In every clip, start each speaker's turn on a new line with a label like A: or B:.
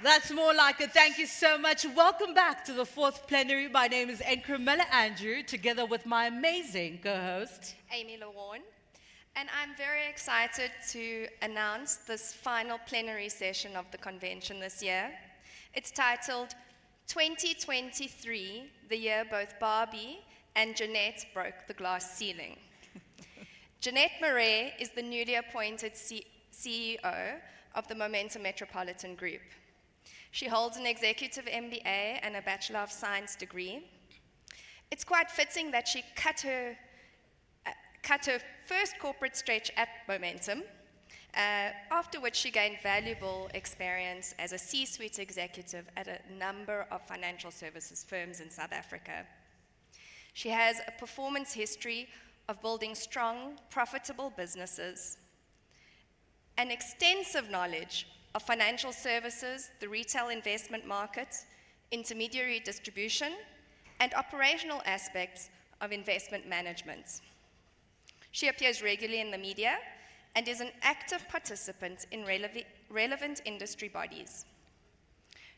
A: That's more like it. Thank you so much. Welcome back to the fourth plenary. My name is Encremella Andrew, together with my amazing co-host,
B: Amy Lawarn. And I'm very excited to announce this final plenary session of the convention this year. It's titled 2023, the year both Barbie and Jeanette broke the glass ceiling. Jeanette MARAIS is the newly appointed CEO of the Momentum Metropolitan Group. She holds an executive MBA and a Bachelor of Science degree. It's quite fitting that she cut her first corporate stretch at Momentum, after which she gained valuable experience as a C-suite executive at a number of financial services firms in South Africa. She has a performance history of building strong, profitable businesses, an extensive knowledge of financial services, the retail investment market, intermediary distribution, and operational aspects of investment management. She appears regularly in the media and is an active participant in relevant industry bodies.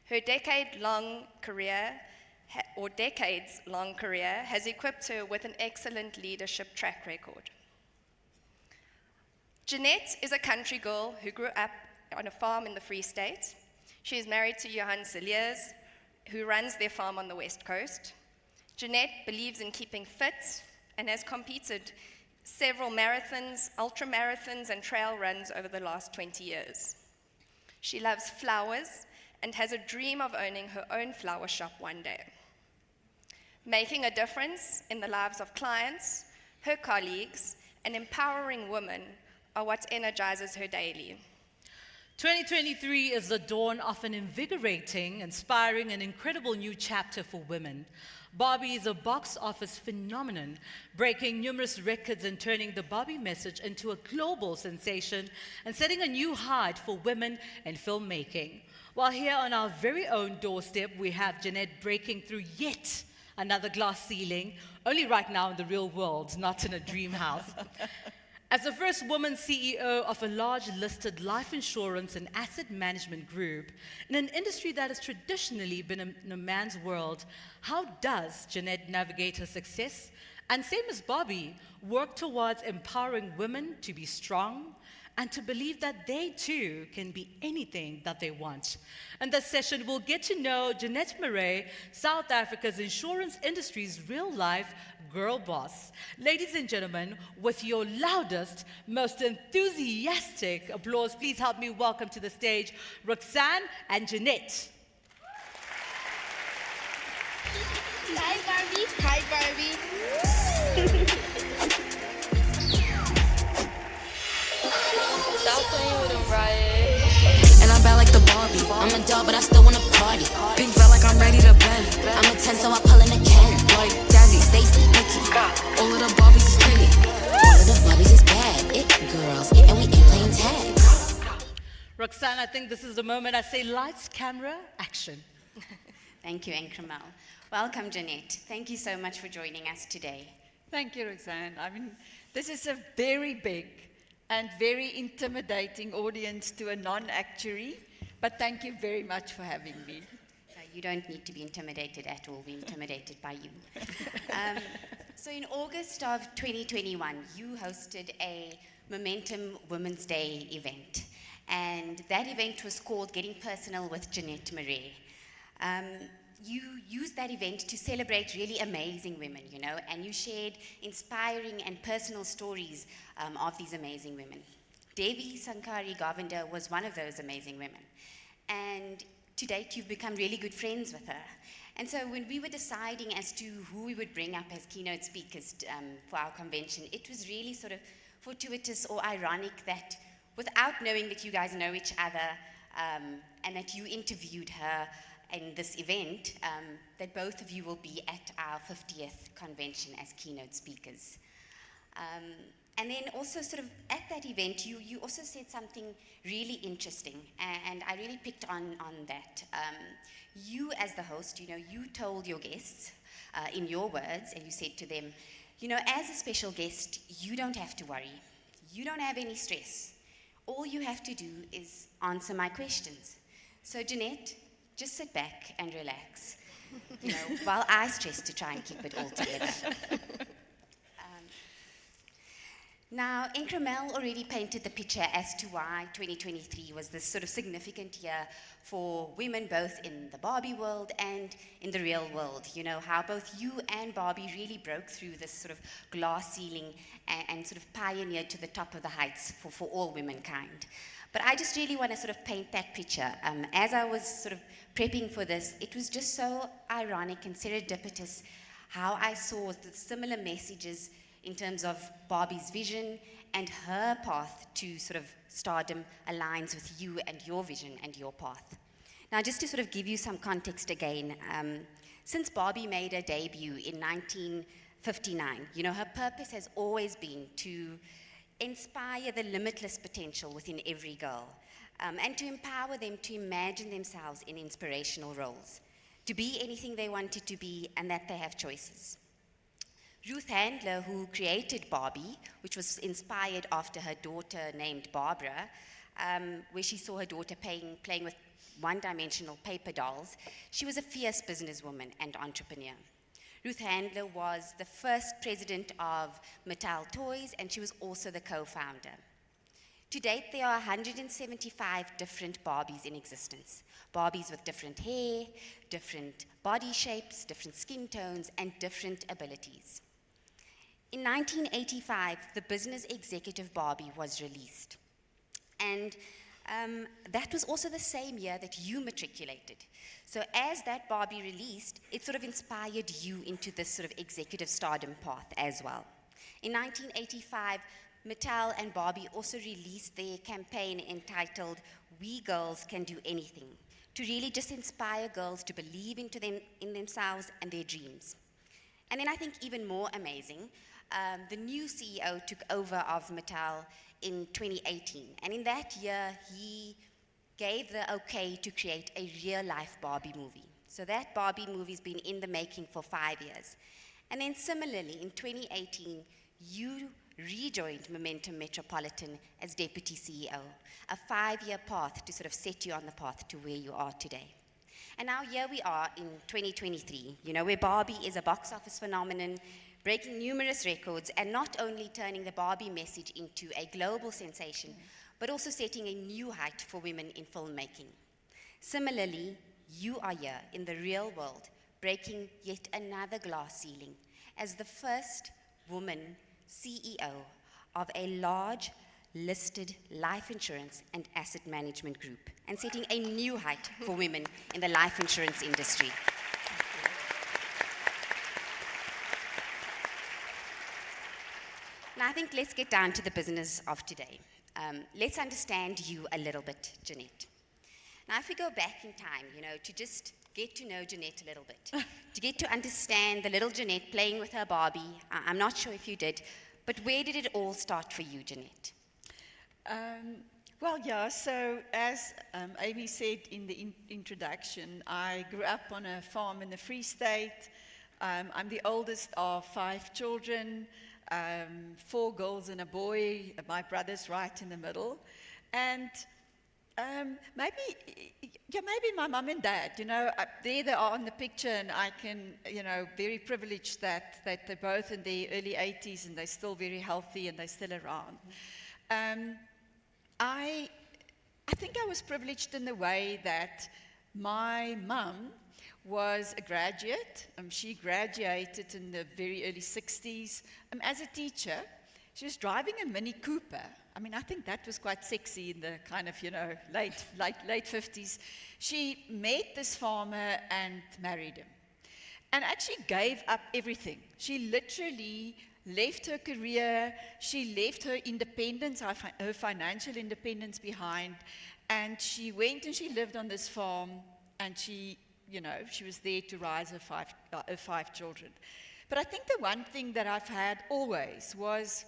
B: Her decades-long career has equipped her with an excellent leadership track record. Jeanette is a country girl who grew up on a farm in the Free State. She is married to Johan Cilliers, who runs their farm on the West Coast. Jeanette believes in keeping fit and has competed several marathons, ultramarathons, and trail runs over the last 20 years. She loves flowers and has a dream of owning her own flower shop one day. Making a difference in the lives of clients, her colleagues, and empowering women are what energizes her daily.
A: 2023 is the dawn of an invigorating, inspiring, and incredible new chapter for women. Barbie is a box office phenomenon, breaking numerous records and turning the Barbie message into a global sensation and setting a new height for women in filmmaking. While here on our very own doorstep, we have Jeanette breaking through yet another glass ceiling, only right now in the real world, not in a dream house. As the first woman CEO of a large listed life insurance and asset management group in an industry that has traditionally been a man's world, how does Jeanette navigate her success and, same as Barbie, work towards empowering women to be strong and to believe that they too can be anything that they want? In this session, we'll get to know Jeanette MARAIS, South Africa's insurance industry's real-life girl boss. Ladies and gentlemen, with your loudest, most enthusiastic applause, please help me welcome to the stage Roxanne and Jeanette.
C: Hi, Barbie. Hi, Barbie.
D: Stop playing with them, riot. And I'm bad like the Barbie. I'm a dog, but I still wanna party. Big felt like I'm ready to bend. I'm a 10, so I pull in a Ken. Like Jazzy, Stacy, Nikki. All of the Barbies is pretty. All of the Barbies is bad. It girls, and we ain't playing tag.
A: Roxanne, I think this is the moment I say lights, camera, action.
C: Thank you, Encremel. Welcome, Jeanette. Thank you so much for joining us today.
E: Thank you, Roxanne. I mean, this is a very big and very intimidating audience to a non-actuary, but thank you very much for having me.
C: You don't need to be intimidated at all. We're intimidated by you. So in August of 2021, you hosted a Momentum Women's Day event. And that event was called Getting Personal with Jeanette MARAIS. You used that event to celebrate really amazing women, you know, and you shared inspiring and personal stories of these amazing women. Devi Sankari Govinda was one of those amazing women. And to date, you've become really good friends with her. And so when we were deciding as to who we would bring up as keynote speakers for our convention, it was really sort of fortuitous or ironic that without knowing that you guys know each other and that you interviewed her in this event, that both of you will be at our 50th convention as keynote speakers. And then also sort of at that event, you also said something really interesting, and I really picked on that. You as the host, you know, you told your guests in your words, and you said to them, you know, as a special guest, you don't have to worry. You don't have any stress. All you have to do is answer my questions. So Jeanette, just sit back and relax, while I stress to try and keep it all together. Now, Incremel already painted the picture as to why 2023 was this sort of significant year for women both in the Barbie world and in the real world. How both you and Barbie really broke through this sort of glass ceiling and sort of pioneered to the top of the heights for all womankind. But I just really want to sort of paint that picture. As I was sort of prepping for this, it was just so ironic and serendipitous how I saw the similar messages in terms of Barbie's vision and her path to sort of stardom aligns with you and your vision and your path. Now, just to sort of give you some context again, since Barbie made her debut in 1959, her purpose has always been to inspire the limitless potential within every girl, and to empower them to imagine themselves in inspirational roles, to be anything they wanted to be, and that they have choices. Ruth Handler, who created Barbie, which was inspired after her daughter named Barbara, where she saw her daughter playing with one-dimensional paper dolls, she was a fierce businesswoman and entrepreneur. Ruth Handler was the first president of Mattel Toys, and she was also the co-founder. To date, there are 175 different Barbies in existence. Barbies with different hair, different body shapes, different skin tones, and different abilities. In 1985, the business executive Barbie was released. And that was also the same year that you matriculated. So as that Barbie released, it sort of inspired you into this sort of executive stardom path as well. In 1985, Mattel and Barbie also released their campaign entitled "We Girls Can Do Anything," to really just inspire girls to believe in themselves and their dreams. And then I think even more amazing, the new CEO took over of Mattel in 2018. And in that year, he gave the okay to create a real-life Barbie movie. So that Barbie movie's been in the making for 5 years. And then similarly, in 2018, you rejoined Momentum Metropolitan as Deputy CEO, a 5-year path to sort of set you on the path to where you are today. And now here we are in 2023, where Barbie is a box office phenomenon, breaking numerous records, and not only turning the Barbie message into a global sensation, but also setting a new height for women in filmmaking. Similarly, you are here in the real world, breaking yet another glass ceiling as the first woman CEO of a large listed life insurance and asset management group, and setting a new height for women in the life insurance industry. Now, I think let's get down to the business of today. Let's understand you a little bit, Jeanette. Now, if we go back in time, to just get to know Jeanette a little bit, to get to understand the little Jeanette playing with her Barbie. I'm not sure if you did, but where did it all start for you, Jeanette?
E: So as Amy said in the introduction, I grew up on a farm in the Free State. I'm the oldest of 5 children, 4 girls and a boy, my brother's right in the middle. And maybe my mum and dad, there they are in the picture, and I can, very privileged that they're both in their early 80s and they're still very healthy and they're still around. I think I was privileged in the way that my mum was a graduate. She graduated in the very early 60s. As a teacher, she was driving a Mini Cooper. I think that was quite sexy in the kind of, late 50s. She met this farmer and married him, and actually gave up everything. She literally left her career, she left her independence, her financial independence behind, and she went and she lived on this farm, and she was there to raise her 5 children. But I think the one thing that I've had always was,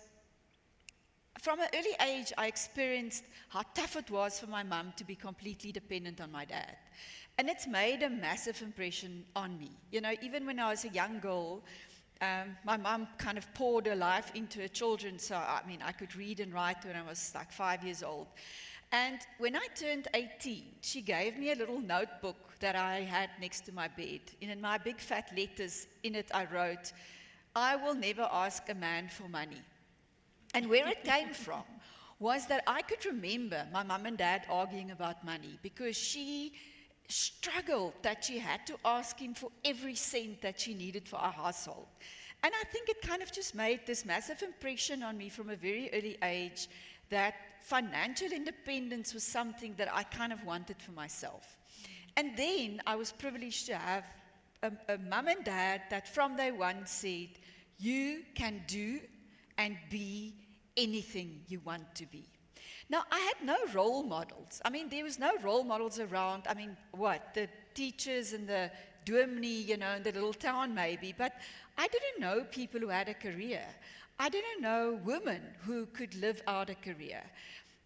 E: from an early age, I experienced how tough it was for my mum to be completely dependent on my dad. And it's made a massive impression on me. Even when I was a young girl, my mum kind of poured her life into her children, so I mean, I could read and write when I was like 5 years old. And when I turned 18, she gave me a little notebook that I had next to my bed. And in my big fat letters in it, I wrote, "I will never ask a man for money." And where it came from was that I could remember my mum and dad arguing about money because she struggled that she had to ask him for every cent that she needed for our household. And I think it kind of just made this massive impression on me from a very early age that financial independence was something that I kind of wanted for myself. And then I was privileged to have a mum and dad that from day one said, "You can do and be anything you want to be." Now, I had no role models. I mean, there was no role models around. I mean, what? The teachers in the dominee, in the little town maybe. But I didn't know people who had a career. I didn't know women who could live out a career.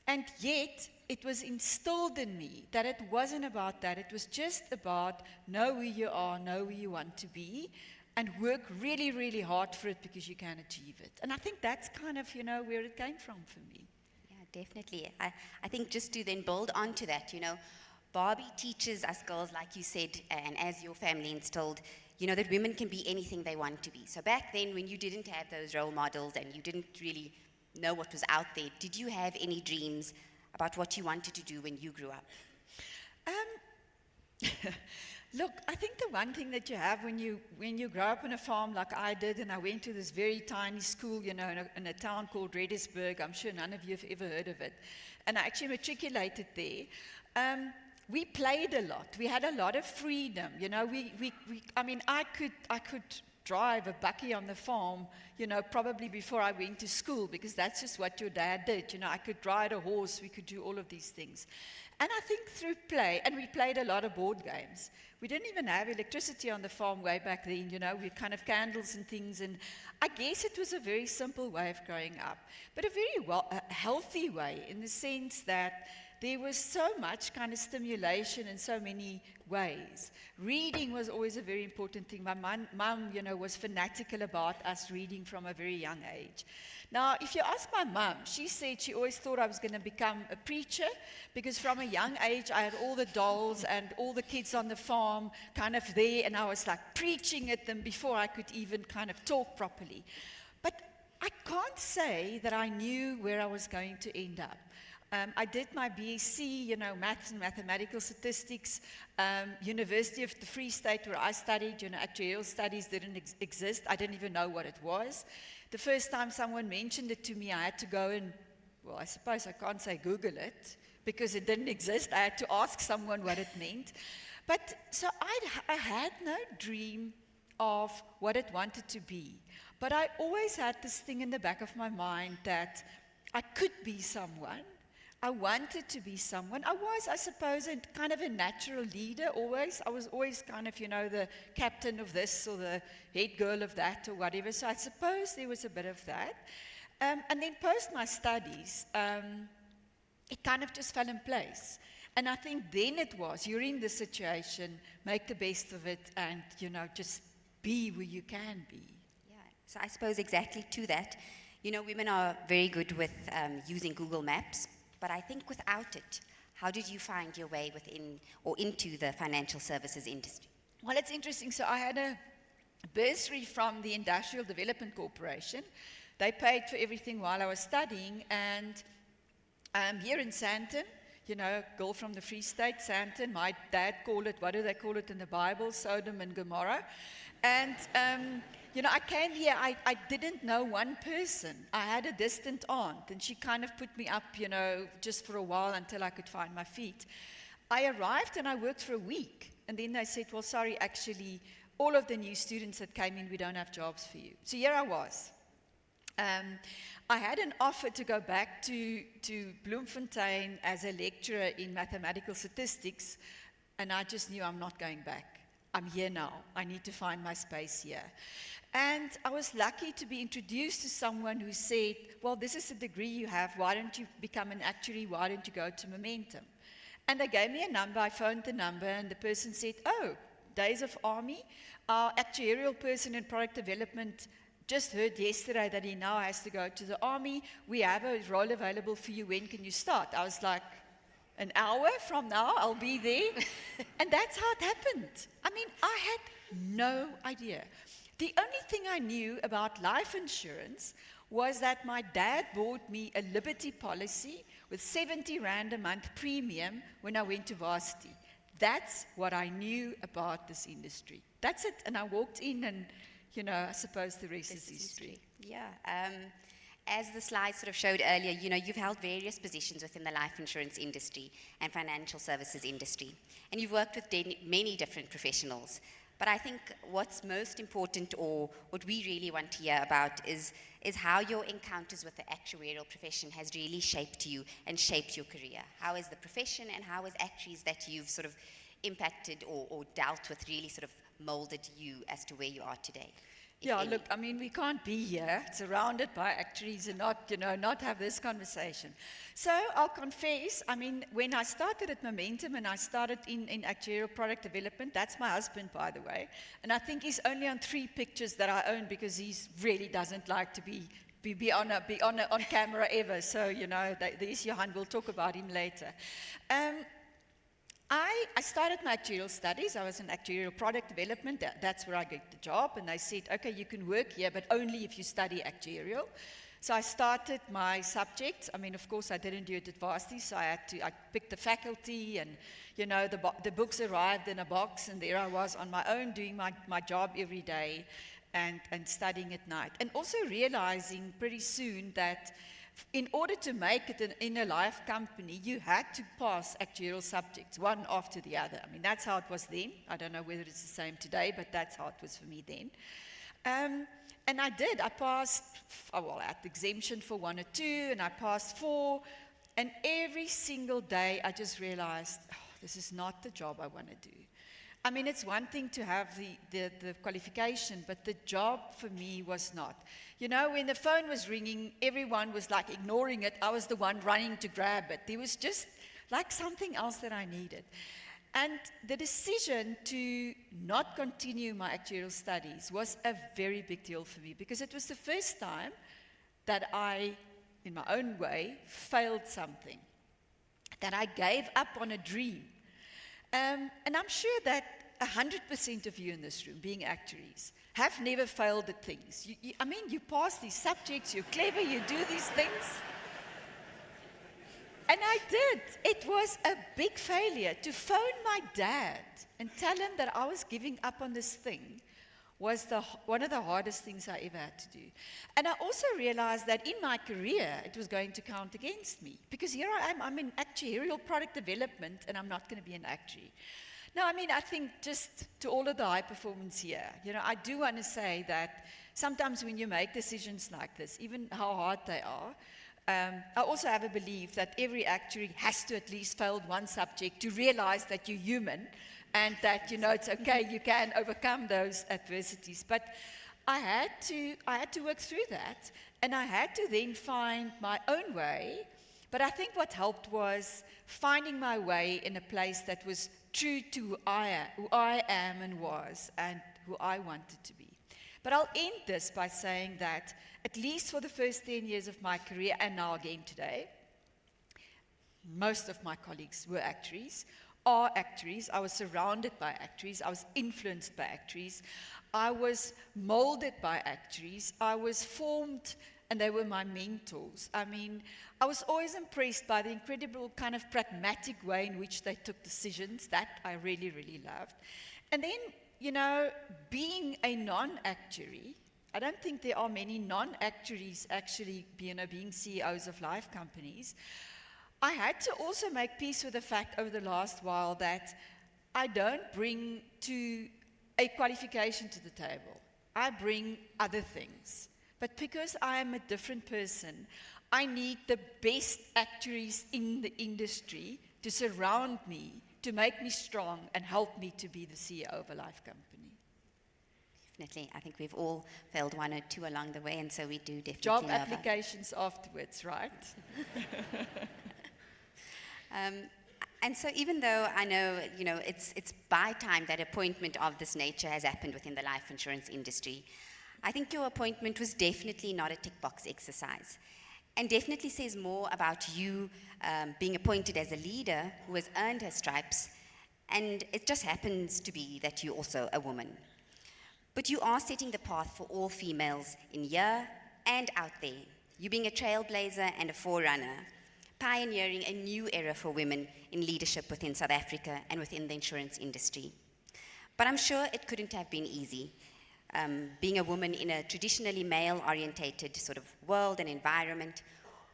E: And yet, it was instilled in me that it wasn't about that. It was just about know who you are, know who you want to be, and work really, really hard for it because you can achieve it. And I think that's kind of, where it came from for me.
C: Yeah, definitely. I think just to then build onto that, Barbie teaches us girls, like you said, and as your family instilled, that women can be anything they want to be. So back then, when you didn't have those role models and you didn't really know what was out there, did you have any dreams about what you wanted to do when you grew up?
E: Look, I think the one thing that you have when you grow up on a farm like I did, and I went to this very tiny school, in a town called Redisburg. I'm sure none of you have ever heard of it. And I actually matriculated there. We played a lot. We had a lot of freedom. I could drive a bakkie on the farm, probably before I went to school, because that's just what your dad did. I could ride a horse. We could do all of these things. And I think through play, and we played a lot of board games. We didn't even have electricity on the farm way back then, we kind of candles and things. And I guess it was a very simple way of growing up, but a very healthy way in the sense that there was so much kind of stimulation in so many ways. Reading was always a very important thing. My mum, was fanatical about us reading from a very young age. Now, if you ask my mum, she said she always thought I was going to become a preacher because from a young age I had all the dolls and all the kids on the farm kind of there, and I was like preaching at them before I could even kind of talk properly. But I can't say that I knew where I was going to end up. I did my BSc, maths and mathematical statistics, University of the Free State where I studied, actuarial studies didn't exist. I didn't even know what it was. The first time someone mentioned it to me, I had to go and, well, I suppose I can't say Google it because it didn't exist. I had to ask someone what it meant. But so I had no dream of what it wanted to be. But I always had this thing in the back of my mind that I could be someone. I wanted to be someone. I was, I suppose, kind of a natural leader always. I was always kind of, the captain of this or the head girl of that or whatever. So I suppose there was a bit of that. And then post my studies, it kind of just fell in place. And I think then it was, you're in the situation, make the best of it and, just be who you can be.
C: Yeah, so I suppose exactly to that, women are very good with using Google Maps. But I think without it, how did you find your way within or into the financial services industry?
E: Well, it's interesting. So I had a bursary from the Industrial Development Corporation. They paid for everything while I was studying. And here in Sandton, girl from the Free State, Sandton, my dad called it, what do they call it in the Bible? Sodom and Gomorrah. And I came here, I didn't know one person. I had a distant aunt, and she kind of put me up, just for a while until I could find my feet. I arrived and I worked for a week. And then they said, well, sorry, actually, all of the new students that came in, we don't have jobs for you. So here I was. I had an offer to go back to Bloemfontein as a lecturer in mathematical statistics, and I just knew I'm not going back. I'm here now. I need to find my space here. And I was lucky to be introduced to someone who said, well, this is a degree you have. Why don't you become an actuary? Why don't you go to Momentum? And they gave me a number. I phoned the number, and the person said, oh, days of army. Our actuarial person in product development just heard yesterday that he now has to go to the army. We have a role available for you. When can you start? I was like, an hour from now, I'll be there. And that's how it happened. I mean, I had no idea. The only thing I knew about life insurance was that my dad bought me a Liberty policy with 70 Rand a month premium when I went to varsity. That's what I knew about this industry. That's it. And I walked in and, you know, I suppose the rest is history.
C: Yeah. As the slide sort of showed earlier, you know, you've held various positions within the life insurance industry and financial services industry. And you've worked with many different professionals. But I think what's most important, or what we really want to hear about, is how your encounters with the actuarial profession has really shaped you and shaped your career. How is the profession and how is actuaries that you've sort of impacted or dealt with really sort of molded you as to where you are today?
E: Yeah, look, I mean, we can't be here surrounded by actuaries and not have this conversation. So I'll confess, I mean, when I started at Momentum and I started in actuarial product development, that's my husband, by the way, and I think he's only on 3 pictures that I own because he really doesn't like to be on camera ever. So, you know, there's Johan, we'll talk about him later. I started my actuarial studies. I was in actuarial product development. That's where I got the job. And they said, okay, you can work here, but only if you study actuarial. So I started my subjects. I mean, of course, I didn't do it at varsity, so I picked the faculty, and, you know, the books arrived in a box, and there I was on my own doing my job every day and studying at night. And also realizing pretty soon that in order to make it in a life company, you had to pass actuarial subjects, one after the other. I mean, that's how it was then. I don't know whether it's the same today, but that's how it was for me then. And I did. I passed, I had exemption for 1 or 2, and I passed 4. And every single day, I just realized, this is not the job I want to do. I mean, it's one thing to have the qualification, but the job for me was not. You know, when the phone was ringing, everyone was like ignoring it. I was the one running to grab it. There was just like something else that I needed. And the decision to not continue my actuarial studies was a very big deal for me, because it was the first time that I, in my own way, failed something, that I gave up on a dream. And I'm sure that 100% of you in this room, being actuaries, have never failed at things. I mean, you pass these subjects, you're clever, you do these things. And I did. It was a big failure. To phone my dad and tell him that I was giving up on this thing was one of the hardest things I ever had to do. And I also realized that in my career, it was going to count against me. Because here I am, I'm in actuarial product development, and I'm not going to be an actuary. Now, I mean, I think just to all of the high performance here, you know, I do want to say that sometimes when you make decisions like this, even how hard they are, I also have a belief that every actuary has to at least fail one subject to realize that you're human, and that, you know, it's okay, you can overcome those adversities. But I had to work through that, and I had to then find my own way. But I think what helped was finding my way in a place that was true to who I am and was, and who I wanted to be. But I'll end this by saying that, at least for the first 10 years of my career, and now again today, most of my colleagues were actuaries, are actuaries. I was surrounded by actuaries. I was influenced by actuaries. I was molded by actuaries. I was formed, and they were my mentors. I mean, I was always impressed by the incredible kind of pragmatic way in which they took decisions. That I really, really loved. And then, you know, being a non-actuary, I don't think there are many non-actuaries actually, you know, being CEOs of life companies. I had to also make peace with the fact over the last while that I don't bring to a qualification to the table. I bring other things. But because I am a different person, I need the best actuaries in the industry to surround me, to make me strong and help me to be the CEO of a life company.
C: Definitely. I think we've all failed 1 or 2 along the way, and so we do definitely
E: Job
C: know about
E: applications afterwards, right?
C: And so even though I know, it's by time that appointment of this nature has happened within the life insurance industry, I think your appointment was definitely not a tick box exercise, and definitely says more about you being appointed as a leader who has earned her stripes, and it just happens to be that you're also a woman. But you are setting the path for all females in here and out there. You being a trailblazer and a forerunner, pioneering a new era for women in leadership within South Africa and within the insurance industry. But I'm sure it couldn't have been easy. Being a woman in a traditionally male-orientated sort of world and environment,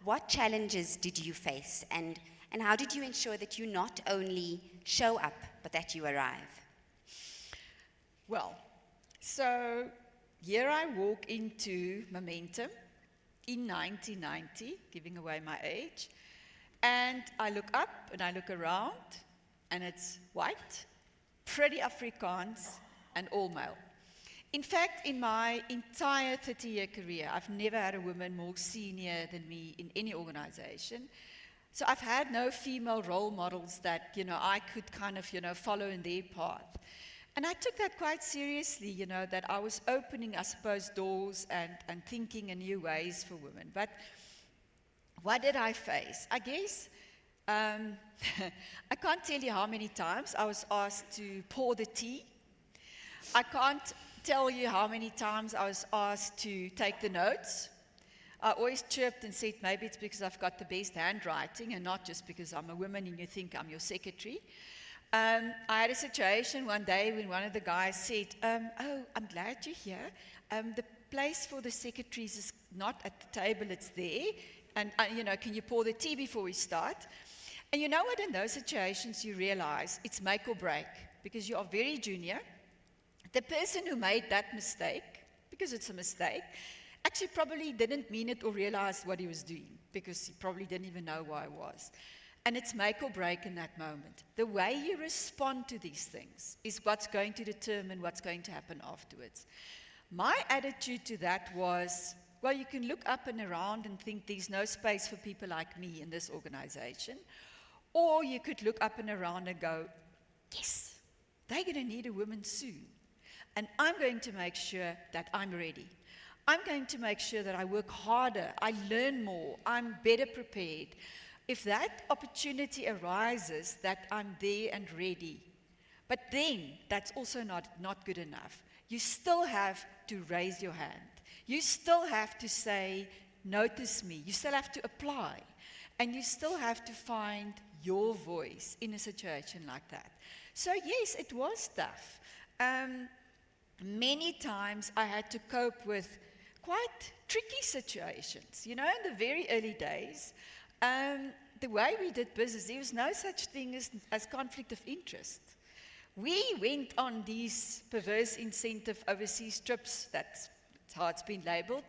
C: what challenges did you face, and how did you ensure that you not only show up, but that you arrive?
E: Well, so here I walk into Momentum in 1990, giving away my age, and I look up and I look around, and it's white, pretty Afrikaans, and all male. In fact, in my entire 30-year career, I've never had a woman more senior than me in any organization. So I've had no female role models that, I could kind of, follow in their path. And I took that quite seriously, that I was opening, I suppose, doors and thinking in new ways for women. But what did I face? I guess, I can't tell you how many times I was asked to pour the tea. I can't tell you how many times I was asked to take the notes. I always chirped and said, maybe it's because I've got the best handwriting and not just because I'm a woman and you think I'm your secretary. I had a situation one day when one of the guys said, oh, I'm glad you're here. The place for the secretaries is not at the table, it's there. And, can you pour the tea before we start? And you know what, in those situations you realize it's make or break, because you are very junior. The person who made that mistake, because it's a mistake, actually probably didn't mean it or realize what he was doing, because he probably didn't even know where I was. And it's make or break in that moment. The way you respond to these things is what's going to determine what's going to happen afterwards. My attitude to that was, well, you can look up and around and think there's no space for people like me in this organization. Or you could look up and around and go, yes, they're going to need a woman soon. And I'm going to make sure that I'm ready. I'm going to make sure that I work harder, I learn more, I'm better prepared. If that opportunity arises, that I'm there and ready. But then, that's also not good enough. You still have to raise your hand. You still have to say, notice me. You still have to apply. And you still have to find your voice in a situation like that. So yes, it was tough. Many times I had to cope with quite tricky situations. In the very early days, the way we did business, there was no such thing as conflict of interest. We went on these perverse incentive overseas trips, that's how it's been labeled.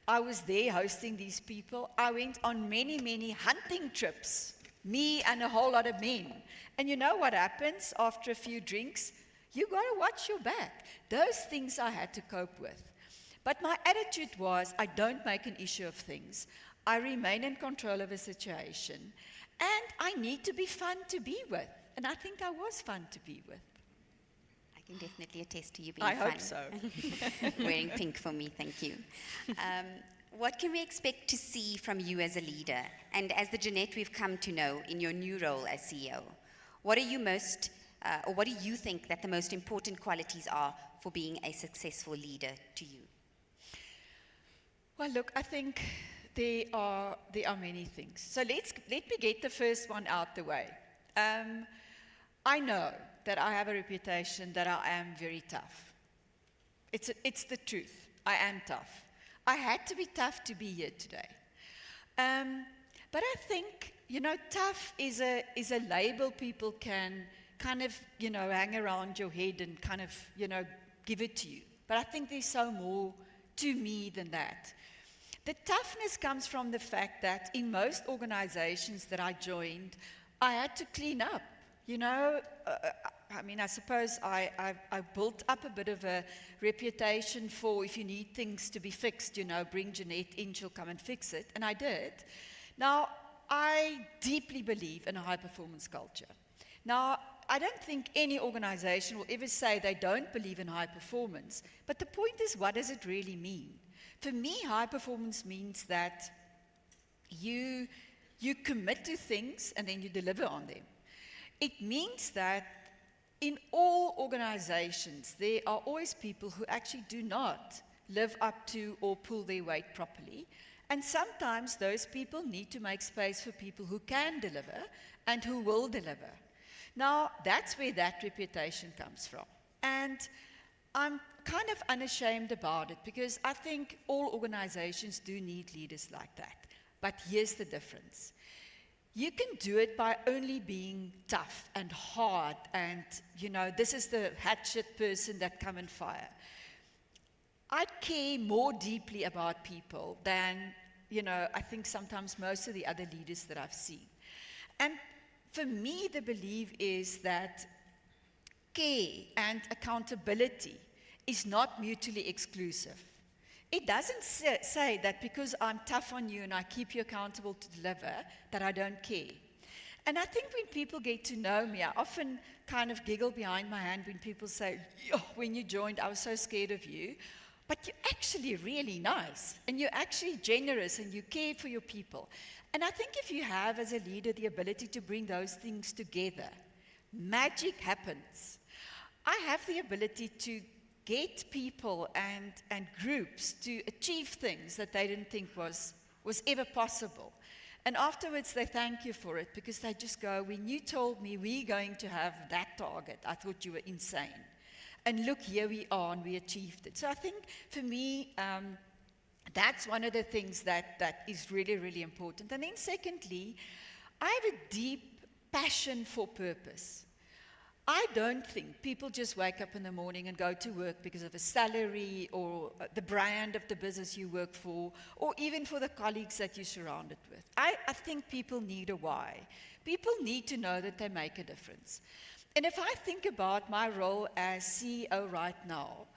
E: I was there hosting these people. I went on many, many hunting trips, me and a whole lot of men. And you know what happens after a few drinks? You got to watch your back. Those things I had to cope with. But my attitude was, I don't make an issue of things. I remain in control of a situation. And I need to be fun to be with. And I think I was fun to be with.
C: I can definitely attest to you being
E: I
C: fun.
E: hope so.
C: Wearing pink for me, thank you. What can we expect to see from you as a leader, and as the Jeanette we've come to know in your new role as CEO? What do you think that the most important qualities are for being a successful leader to you?
E: Well, look, I think there are many things. So let me get the first one out the way. I know that I have a reputation that I am very tough. It's the truth. I am tough. I had to be tough to be here today. But I think, tough is a label people can kind of, hang around your head and kind of, give it to you. But I think there's so more to me than that. The toughness comes from the fact that in most organizations that I joined, I had to clean up. I suppose I built up a bit of a reputation for if you need things to be fixed, bring Jeanette in, she'll come and fix it. And I did. Now, I deeply believe in a high-performance culture. Now, I don't think any organization will ever say they don't believe in high performance, but the point is, what does it really mean? For me, high performance means that you commit to things and then you deliver on them. It means that in all organizations, there are always people who actually do not live up to or pull their weight properly. And sometimes those people need to make space for people who can deliver and who will deliver. Now, that's where that reputation comes from. And I'm kind of unashamed about it because I think all organizations do need leaders like that. But here's the difference. You can do it by only being tough and hard and, this is the hatchet person that come and fire. I care more deeply about people than, I think sometimes most of the other leaders that I've seen. And for me, the belief is that care and accountability is not mutually exclusive. It doesn't say that because I'm tough on you and I keep you accountable to deliver, that I don't care. And I think when people get to know me, I often kind of giggle behind my hand when people say, when you joined, I was so scared of you. But you're actually really nice, and you're actually generous, and you care for your people. And I think if you have, as a leader, the ability to bring those things together, magic happens. I have the ability to get people and groups to achieve things that they didn't think was ever possible. And afterwards, they thank you for it, because they just go, when you told me we're going to have that target, I thought you were insane. And look, here we are, and we achieved it. So I think, for me, that's one of the things that is really, really important. And then secondly, I have a deep passion for purpose. I don't think people just wake up in the morning and go to work because of a salary or the brand of the business you work for, or even for the colleagues that you're surrounded with. I think people need a why. People need to know that they make a difference. And if I think about my role as CEO right now,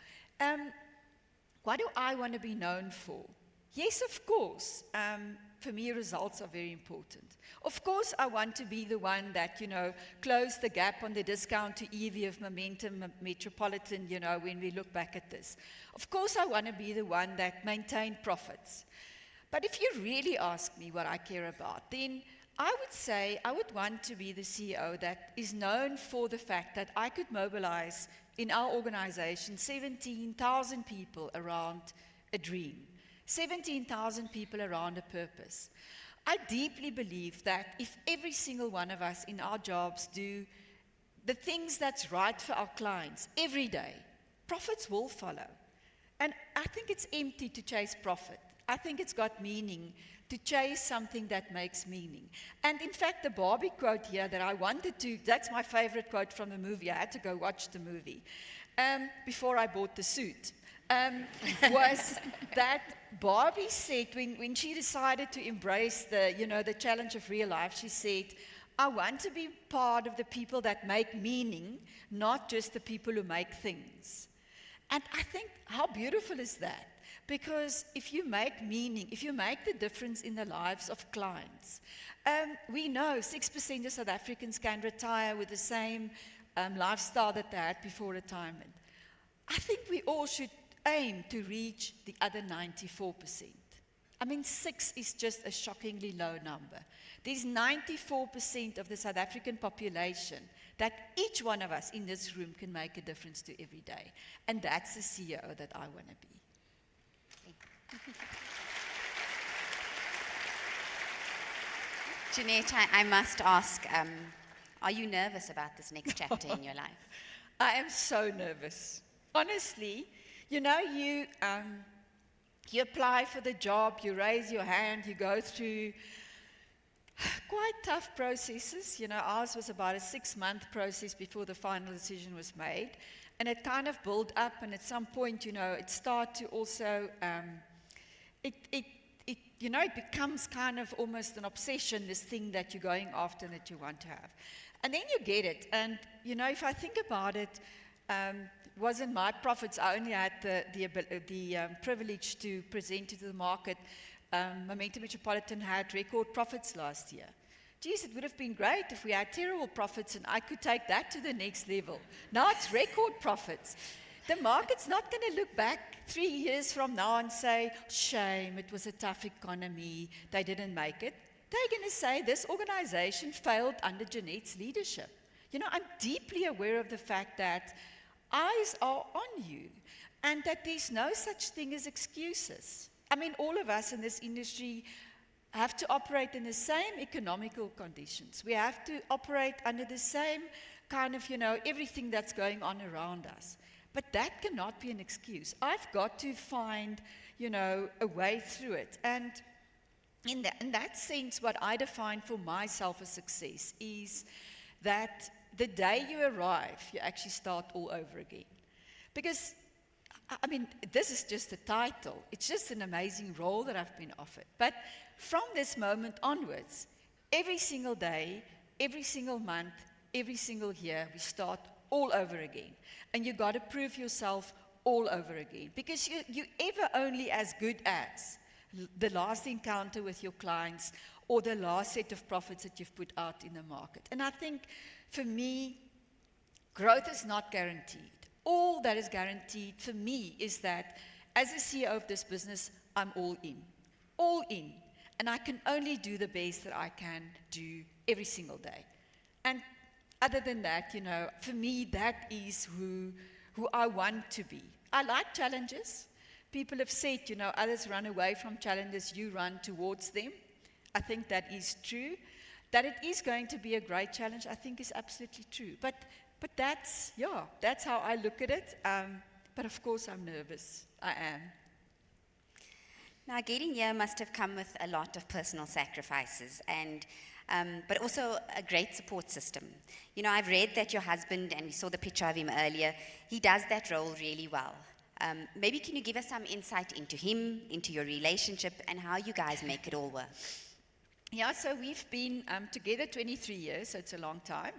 E: what do I want to be known for? Yes, of course. For me, results are very important. Of course, I want to be the one that, closed the gap on the discount to EV of Momentum, Metropolitan, when we look back at this. Of course, I want to be the one that maintained profits. But if you really ask me what I care about, then I would say I would want to be the CEO that is known for the fact that I could mobilize in our organization 17,000 people around a dream. 17,000 people around a purpose. I deeply believe that if every single one of us in our jobs do the things that's right for our clients every day, profits will follow. And I think it's empty to chase profit. I think it's got meaning to chase something that makes meaning. And in fact, the Barbie quote here that I wanted to, that's my favorite quote from the movie. I had to go watch the movie before I bought the suit. Was that Barbie said when she decided to embrace the challenge of real life, she said, I want to be part of the people that make meaning, not just the people who make things. And I think, how beautiful is that? Because if you make meaning, if you make the difference in the lives of clients, we know 6% of South Africans can retire with the same lifestyle that they had before retirement. I think we all should aim to reach the other 94%. I mean, 6 is just a shockingly low number. There's 94% of the South African population that each one of us in this room can make a difference to every day. And that's the CEO that I want to be.
C: Jeanette, I must ask, are you nervous about this next chapter in your life?
E: I am so nervous. Honestly, you apply for the job, you raise your hand, you go through quite tough processes. Ours was about a 6-month process before the final decision was made. And it kind of built up, and at some point, it started to also, it becomes kind of almost an obsession, this thing that you're going after and that you want to have. And then you get it. And, if I think about it, wasn't my profits. I only had the privilege to present it to the market Momentum Metropolitan had record profits last year. Geez, it would have been great if we had terrible profits and I could take that to the next level. Now it's record profits. The market's not going to look back 3 years from now and say, shame, it was a tough economy, they didn't make it. They're going to say this organization failed under Jeanette's leadership. I'm deeply aware of the fact that eyes are on you and that there's no such thing as excuses. I mean, all of us in this industry have to operate in the same economical conditions. We have to operate under the same kind of, everything that's going on around us. But that cannot be an excuse. I've got to find, a way through it. And in that sense, what I define for myself as success is that the day you arrive, you actually start all over again. Because, this is just a title. It's just an amazing role that I've been offered. But from this moment onwards, every single day, every single month, every single year, we start all over again. And you got to prove yourself all over again. Because you're ever only as good as the last encounter with your clients or the last set of profits that you've put out in the market. And I think, for me, growth is not guaranteed. All that is guaranteed for me is that as the CEO of this business, I'm all in. All in. And I can only do the best that I can do every single day. And other than that, for me, that is who I want to be. I like challenges. People have said, others run away from challenges, you run towards them. I think that is true. That it is going to be a great challenge, I think is absolutely true. But that's how I look at it. But of course, I'm nervous. I am.
C: Now, getting here must have come with a lot of personal sacrifices, but also a great support system. I've read that your husband, and we saw the picture of him earlier, he does that role really well. Maybe can you give us some insight into him, into your relationship, and how you guys make it all work?
E: Yeah, so we've been together 23 years, so it's a long time.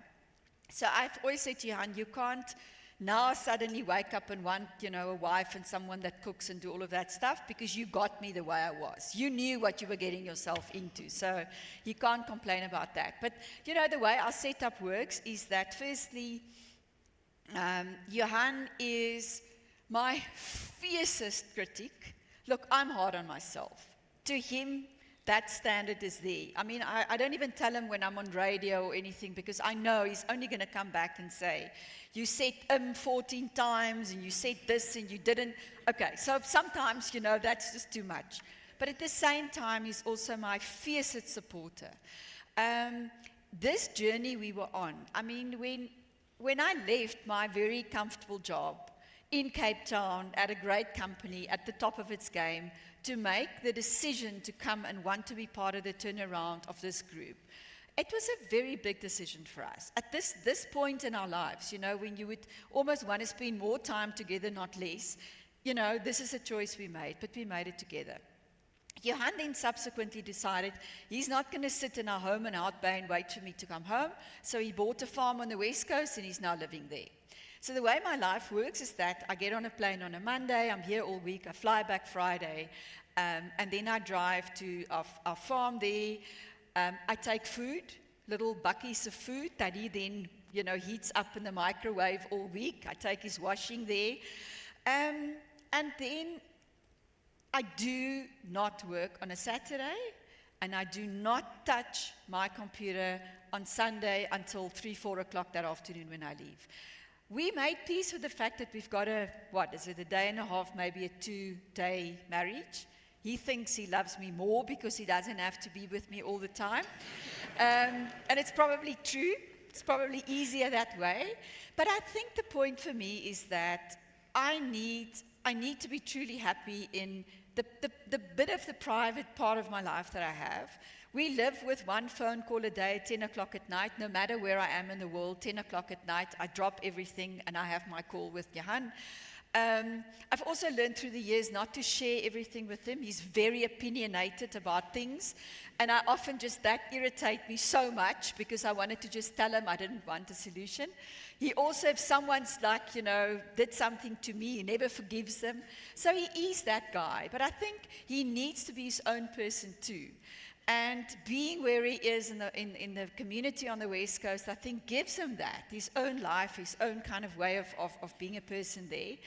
E: So I've always said to Johan, you can't now suddenly wake up and want, a wife and someone that cooks and do all of that stuff, because you got me the way I was. You knew what you were getting yourself into, so you can't complain about that. But, the way our setup works is that, firstly, Johan is my fiercest critic. Look, I'm hard on myself. To him, that standard is there. I don't even tell him when I'm on radio or anything, because I know he's only going to come back and say, you said 14 times and you said this and you didn't. Okay, so sometimes, that's just too much. But at the same time, he's also my fiercest supporter. This journey we were on, when I left my very comfortable job in Cape Town at a great company at the top of its game, to make the decision to come and want to be part of the turnaround of this group. It was a very big decision for us. At this point in our lives, when you would almost want to spend more time together, not less, this is a choice we made, but we made it together. Johan then subsequently decided he's not going to sit in our home in Hout Bay and wait for me to come home, so he bought a farm on the West Coast and he's now living there. So the way my life works is that I get on a plane on a Monday, I'm here all week, I fly back Friday, and then I drive to our farm there. I take food, little buckies of food that he then, heats up in the microwave all week. I take his washing there. And then I do not work on a Saturday, and I do not touch my computer on Sunday until 3, 4 o'clock that afternoon when I leave. We made peace with the fact that we've got a day and a half, maybe a 2-day marriage. He thinks he loves me more because he doesn't have to be with me all the time. And it's probably true. It's probably easier that way. But I think the point for me is that I need to be truly happy in the bit of the private part of my life that I have. We live with one phone call a day at 10 o'clock at night. No matter where I am in the world, 10 o'clock at night, I drop everything and I have my call with Johan. I've also learned through the years not to share everything with him. He's very opinionated about things, and I often that irritates me so much because I wanted to just tell him I didn't want a solution. He also, if someone's did something to me, he never forgives them. So he is that guy, but I think he needs to be his own person too. And being where he is in the community on the West Coast, I think gives him that, his own life, his own kind of way of being a person there.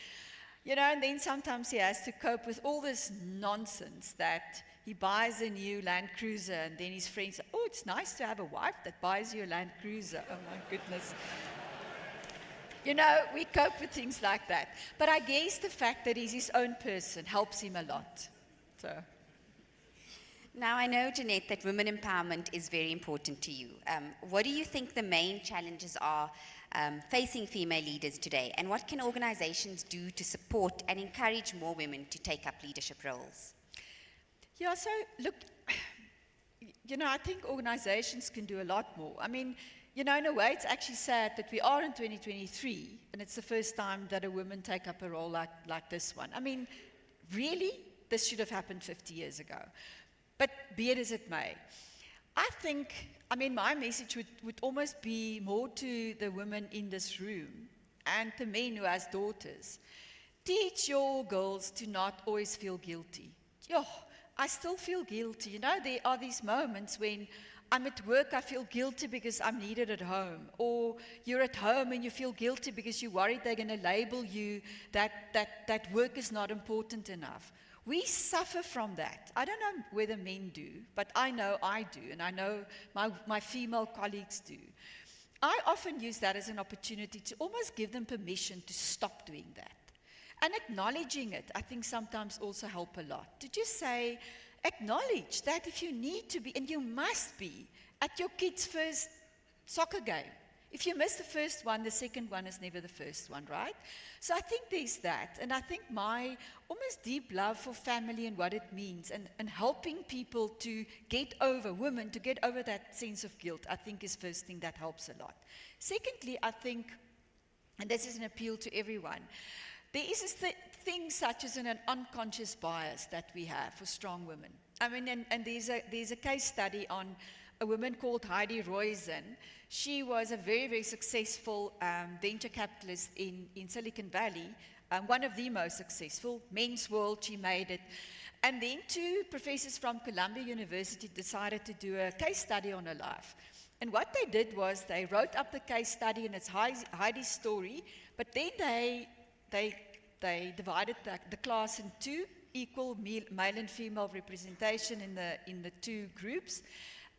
E: And then sometimes he has to cope with all this nonsense that he buys a new Land Cruiser and then his friends say, oh, it's nice to have a wife that buys you a Land Cruiser. Oh my goodness. We cope with things like that. But I guess the fact that he's his own person helps him a lot. So...
C: Now, I know, Jeanette, that women empowerment is very important to you. What do you think the main challenges are facing female leaders today? And what can organizations do to support and encourage more women to take up leadership roles?
E: Yeah, so look, I think organizations can do a lot more. I mean, in a way, it's actually sad that we are in 2023, and it's the first time that a woman take up a role like this one. I mean, really, this should have happened 50 years ago. But be it as it may, my message would almost be more to the women in this room and the men who has daughters. Teach your girls to not always feel guilty. I still feel guilty. There are these moments when I'm at work, I feel guilty because I'm needed at home. Or you're at home and you feel guilty because you're worried they're going to label you that work is not important enough. We suffer from that. I don't know whether men do, but I know I do, and I know my female colleagues do. I often use that as an opportunity to almost give them permission to stop doing that. And acknowledging it, I think sometimes also help a lot. To just say, acknowledge that if you need to be, and you must be, at your kid's first soccer game. If you miss the first one, the second one is never the first one, right? So I think there's that. And I think my almost deep love for family and what it means and helping people to get over, women to get over that sense of guilt, I think is first thing that helps a lot. Secondly, I think, and this is an appeal to everyone, there is this thing such as an unconscious bias that we have for strong women. I mean, and there's a case study on a woman called Heidi Roizen. She was a very, very successful venture capitalist in Silicon Valley, one of the most successful, Men's World, she made it. And then two professors from Columbia University decided to do a case study on her life. And what they did was they wrote up the case study, and it's Heidi's story, but then they divided the class in two, equal male and female representation in the two groups.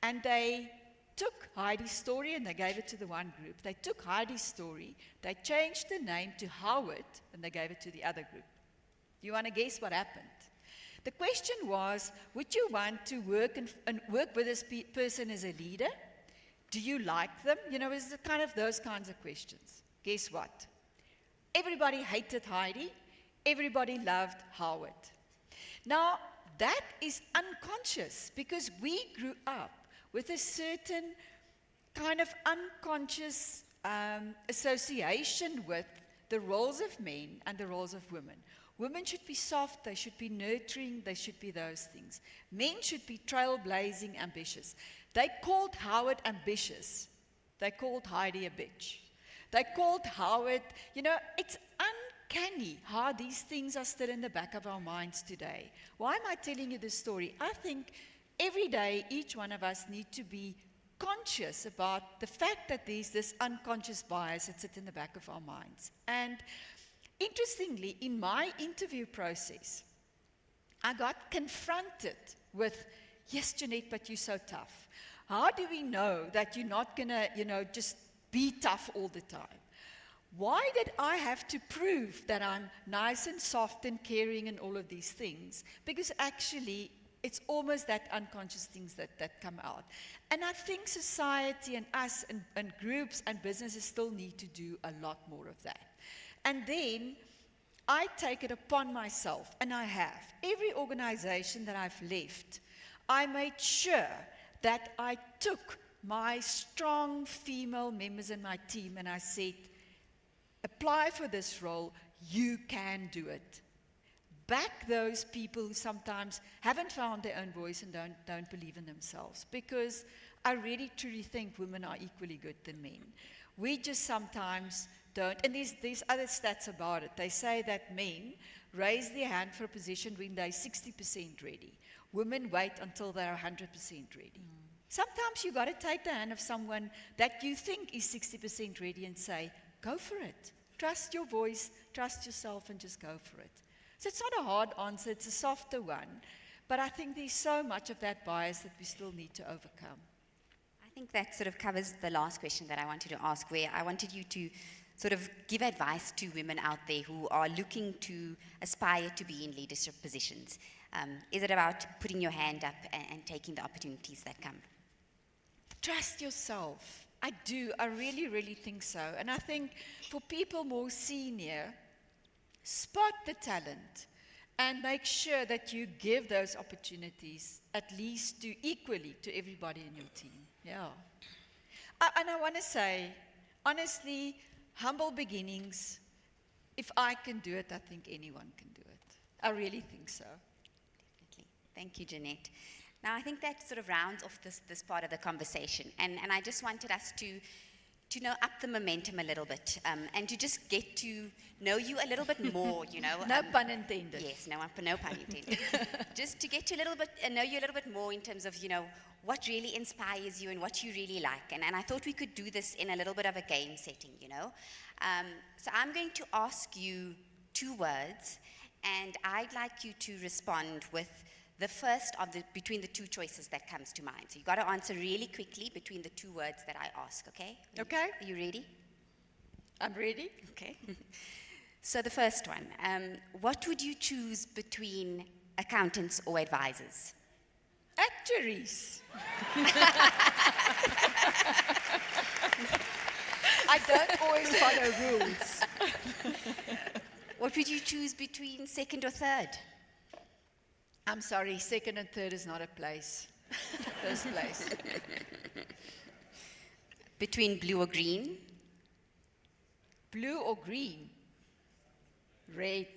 E: And they took Heidi's story and they gave it to the one group. They took Heidi's story, they changed the name to Howard, and they gave it to the other group. You want to guess what happened? The question was, would you want to work with this person as a leader? Do you like them? It's kind of those kinds of questions. Guess what? Everybody hated Heidi. Everybody loved Howard. Now, that is unconscious because we grew up with a certain kind of unconscious association with the roles of men and the roles of women. Women should be soft, they should be nurturing, they should be those things. Men should be trailblazing, ambitious. They called Howard ambitious. They called Heidi a bitch. They called Howard, it's uncanny how these things are still in the back of our minds today. Why am I telling you this story? I think every day, each one of us need to be conscious about the fact that there's this unconscious bias that sits in the back of our minds. And interestingly, in my interview process, I got confronted with, yes, Jeanette, but you're so tough. How do we know that you're not going to, just be tough all the time? Why did I have to prove that I'm nice and soft and caring and all of these things? Because actually, it's almost that unconscious things that come out. And I think society and us and groups and businesses still need to do a lot more of that. And then I take it upon myself, and I have. Every organization that I've left, I made sure that I took my strong female members in my team and I said, apply for this role. you can do it. Back those people who sometimes haven't found their own voice and don't believe in themselves. Because I really truly think women are equally good than men. We just sometimes don't, and there's other stats about it. They say that men raise their hand for a position when they're 60% ready. Women wait until they're 100% ready. Sometimes you got to take the hand of someone that you think is 60% ready and say, go for it. Trust your voice, trust yourself, and just go for it. So it's not a hard answer, it's a softer one. But I think there's so much of that bias that we still need to overcome.
C: I think that sort of covers the last question that I wanted to ask, where I wanted you to sort of give advice to women out there who are looking to aspire to be in leadership positions. Is it about putting your hand up and taking the opportunities that come?
E: Trust yourself. I do. I really, really think so. And I think for people more senior, spot the talent and make sure that you give those opportunities at least to equally to everybody in your team. Yeah. And I want to say, honestly, humble beginnings. If I can do it, I think anyone can do it. I really think so.
C: Definitely. Thank you, Jeanette. Now, I think that sort of rounds off this part of the conversation. And I just wanted us to up the momentum a little bit and to just get to know you a little bit more, you know.
E: No pun intended.
C: Yes, no pun intended. Just to get to know you a little bit more in terms of, you know, what really inspires you and what you really like. And I thought we could do this in a little bit of a game setting, you know. So I'm going to ask you 2 words, and I'd like you to respond with the first of between the 2 choices that comes to mind. So you've got to answer really quickly between the 2 words that I ask, okay?
E: Okay.
C: Are you ready?
E: I'm ready.
C: Okay. So the first one, what would you choose between accountants or advisors?
E: Actuaries. I don't always follow rules.
C: What would you choose between second or third?
E: I'm sorry, second and third is not a place. First place.
C: Between blue or green?
E: Blue or green? Red.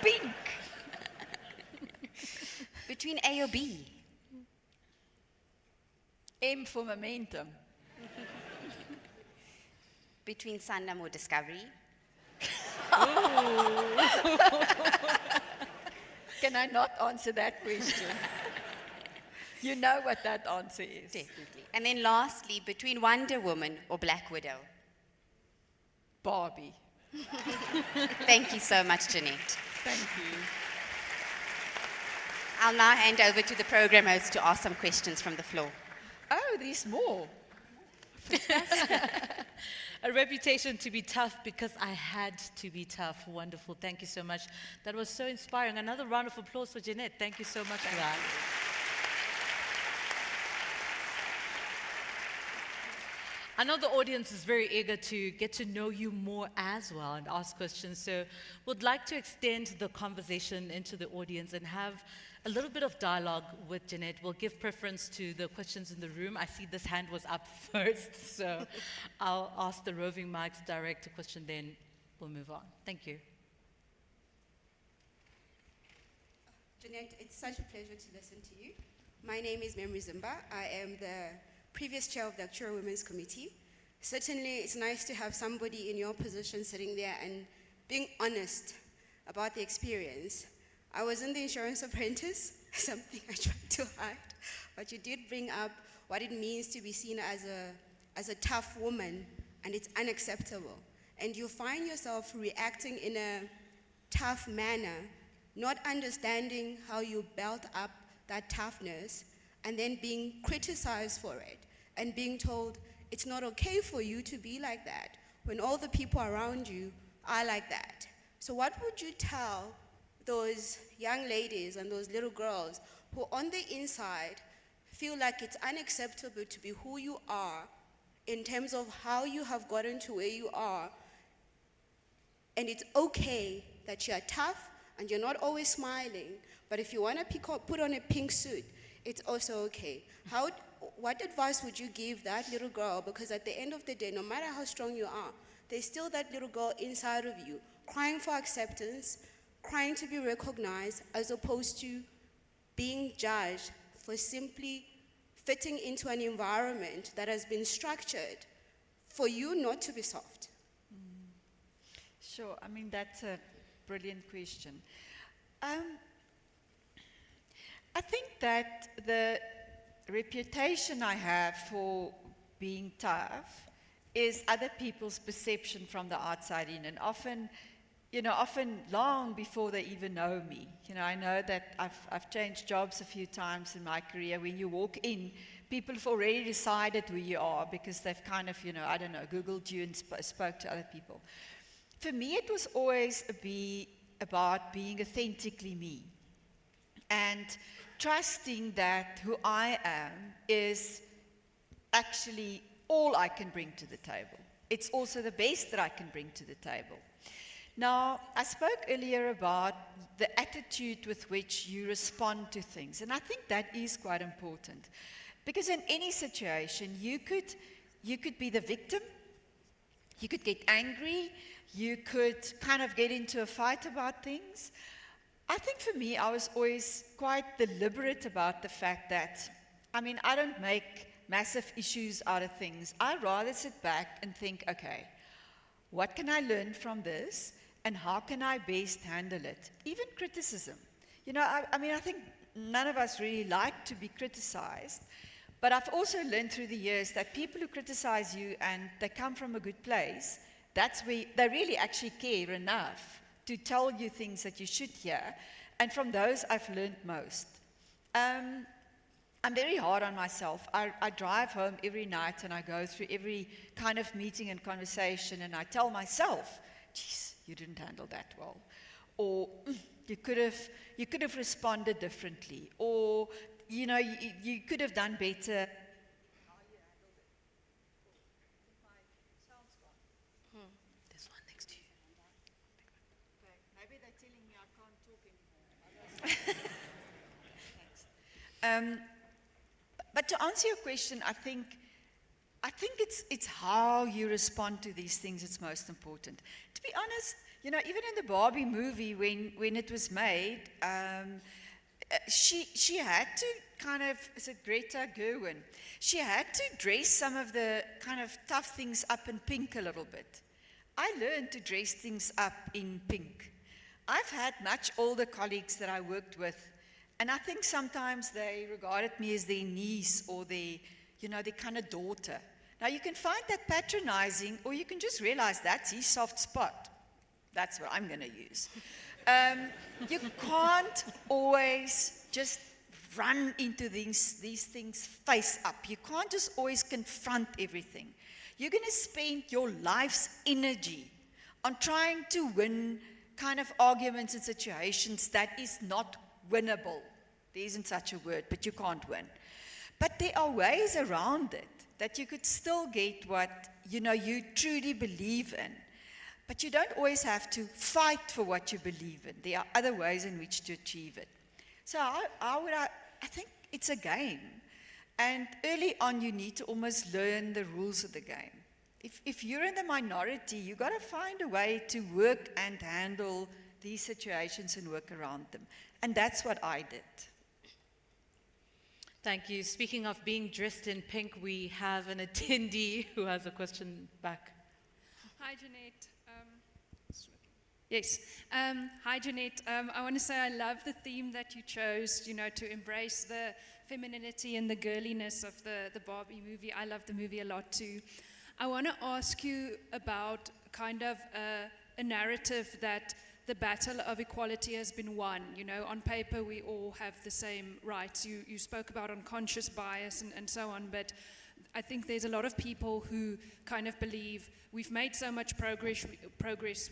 E: Pink.
C: Between A or B?
E: M for momentum.
C: Between Sanlam or Discovery?
E: Can I not answer that question? You know what that answer is.
C: Definitely. And then lastly, between Wonder Woman or Black Widow?
E: Barbie.
C: Thank you so much, Jeanette.
E: Thank you.
C: I'll now hand over to the program host to ask some questions from the floor.
E: Oh, there's more.
A: A reputation to be tough because I had to be tough. Wonderful. Thank you so much. That was so inspiring. Another round of applause for Jeanette. Thank you so much for that. I know the audience is very eager to get to know you more as well and ask questions. So we'd like to extend the conversation into the audience and have a little bit of dialogue with Jeanette. We'll give preference to the questions in the room. I see this hand was up first, so I'll ask the roving mics direct a question, then we'll move on. Thank you.
F: Jeanette, it's such a pleasure to listen to you. My name is Memri Zimba. I am the previous chair of the Actuarial Women's Committee. Certainly, it's nice to have somebody in your position sitting there and being honest about the experience. I was in the insurance apprentice, something I tried to hide, but you did bring up what it means to be seen as a tough woman, and it's unacceptable. And you find yourself reacting in a tough manner, not understanding how you built up that toughness, and then being criticized for it, and being told it's not okay for you to be like that, when all the people around you are like that. So what would you tell those young ladies and those little girls who on the inside feel like it's unacceptable to be who you are in terms of how you have gotten to where you are, and it's okay that you're tough and you're not always smiling, but if you want to put on a pink suit, it's also okay. What advice would you give that little girl? Because at the end of the day, no matter how strong you are, there's still that little girl inside of you crying for acceptance, crying to be recognized, as opposed to being judged for simply fitting into an environment that has been structured for you not to be soft?
E: Sure, I mean, that's a brilliant question. I think that the reputation I have for being tough is other people's perception from the outside in, and often long before they even know me. I know that I've changed jobs a few times in my career. When you walk in, people have already decided who you are because they've kind of, Googled you and spoke to other people. For me, it was always about being authentically me and trusting that who I am is actually all I can bring to the table. It's also the best that I can bring to the table. Now, I spoke earlier about the attitude with which you respond to things, and I think that is quite important. Because in any situation, you could be the victim, you could get angry, you could kind of get into a fight about things. I think for me, I was always quite deliberate about the fact that, I don't make massive issues out of things. I'd rather sit back and think, okay, what can I learn from this, and how can I best handle it? Even criticism. I think none of us really like to be criticized, but I've also learned through the years that people who criticize you and they come from a good place, that's where they really actually care enough to tell you things that you should hear, and from those I've learned most. I'm very hard on myself. I drive home every night and I go through every kind of meeting and conversation, and I tell myself, geez, you didn't handle that well. Or you could have responded differently. Or, you could have done better.
A: There's one next to you.
E: Okay, maybe they're telling me I can't talk anymore. But to answer your question, I think it's how you respond to these things that's most important. To be honest, even in the Barbie movie, when it was made, she had to kind of, is it Greta Gerwig? She had to dress some of the kind of tough things up in pink a little bit. I learned to dress things up in pink. I've had much older colleagues that I worked with, and I think sometimes they regarded me as their niece or their kind of daughter. Now, you can find that patronizing, or you can just realize that's his soft spot. That's what I'm going to use. You can't always just run into these things face up. You can't just always confront everything. You're going to spend your life's energy on trying to win kind of arguments and situations that is not winnable. There isn't such a word, but you can't win. But there are ways around it that you could still get what you truly believe in. But you don't always have to fight for what you believe in. There are other ways in which to achieve it. So I think it's a game. And early on, you need to almost learn the rules of the game. If you're in the minority, you've got to find a way to work and handle these situations and work around them. And that's what I did.
A: Thank you. Speaking of being dressed in pink, we have an attendee who has a question back.
G: Hi, Jeanette. Yes. Hi, Jeanette. I want to say I love the theme that you chose, to embrace the femininity and the girliness of the Barbie movie. I love the movie a lot too. I want to ask you about kind of a narrative that the battle of equality has been won. On paper, we all have the same rights. You spoke about unconscious bias and so on, but I think there's a lot of people who kind of believe we've made so much progress,